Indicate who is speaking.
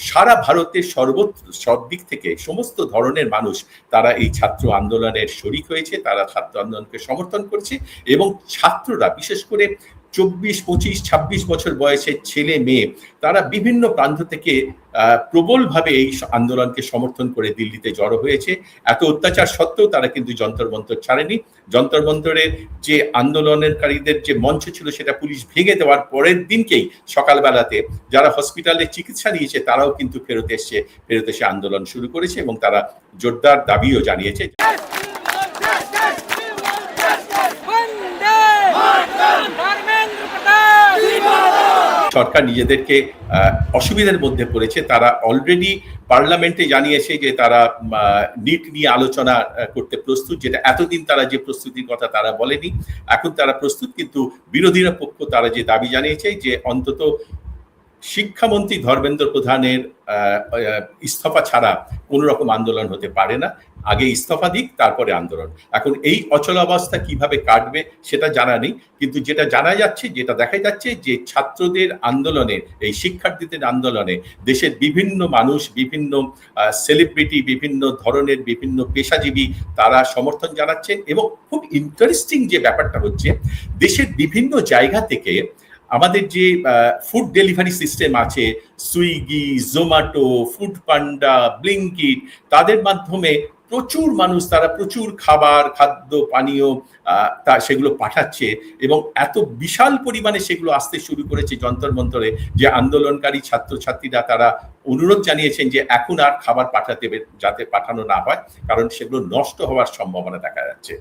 Speaker 1: সারা ভারতের সব দিক থেকে সমস্ত ধরনের মানুষ তারা এই ছাত্র আন্দোলনের শরিক হয়েছে, তারা ছাত্র আন্দোলনকে সমর্থন করছে এবং ছাত্ররা বিশেষ করে 24, 25, 26 বছর বয়সের ছেলে মেয়ে তারা বিভিন্ন প্রান্ত থেকে প্রবলভাবে এই আন্দোলনকে সমর্থন করে দিল্লিতে জড়ো হয়েছে। এত অত্যাচার সত্ত্বেও তারা কিন্তু যন্তর মন্তর ছাড়েনি। যন্তর মন্তরের যে আন্দোলনকারীদের যে মঞ্চ ছিল সেটা পুলিশ ভেঙে দেওয়ার পরের দিনকেই সকালবেলাতে যারা হসপিটালে চিকিৎসা নিয়েছে তারাও কিন্তু ফেরত এসে আন্দোলন শুরু করেছে এবং তারা জোরদার দাবিও জানিয়েছে। সরকার নিজেদেরকে অসুবিধার মধ্যে পড়েছে, তারা অলরেডি পার্লামেন্টে জানিয়েছে যে তারা নিট নিয়ে আলোচনা করতে প্রস্তুত, যেটা এতদিন তারা যে প্রস্তুতির কথা তারা বলেনি, এখন তারা প্রস্তুত। কিন্তু বিরোধীরা পক্ষ তারা যে দাবি জানিয়েছে যে অন্তত শিক্ষামন্ত্রী ধর্মেন্দ্র প্রধানের ইস্তফা ছাড়া কোনো রকম আন্দোলন হতে পারে না, আগে ইস্তফা দিক তারপরে আন্দোলন। এখন এই অচলাবস্থা কিভাবে কাটবে সেটা জানা নেই, কিন্তু যেটা জানা যাচ্ছে, যেটা দেখা যাচ্ছে যে ছাত্রদের আন্দোলনে, এই শিক্ষার্থীদের আন্দোলনে দেশের বিভিন্ন মানুষ, বিভিন্ন সেলিব্রিটি, বিভিন্ন ধরনের বিভিন্ন পেশাজীবী তারা সমর্থন জানাচ্ছেন। এবং খুব ইন্টারেস্টিং যে ব্যাপারটা হচ্ছে, দেশের বিভিন্ন জায়গা থেকে আমাদের যে ফুড ডেলিভারি সিস্টেম আছে, সুইগি, জোম্যাটো, ফুড পান্ডা, ব্লিঙ্কিট, তাদের মাধ্যমে প্রচুর মানুষ তারা প্রচুর খাদ্য পানীয় সেগুলো পাঠাচ্ছে এবং এত বিশাল পরিমাণে সেগুলো আসতে শুরু করেছে যন্তর মন্তরে যে আন্দোলনকারী ছাত্রছাত্রীরা তারা অনুরোধ জানিয়েছেন যে এখন আর খাবার যাতে পাঠানো না হয়, কারণ সেগুলো নষ্ট হওয়ার সম্ভাবনা দেখা যাচ্ছে।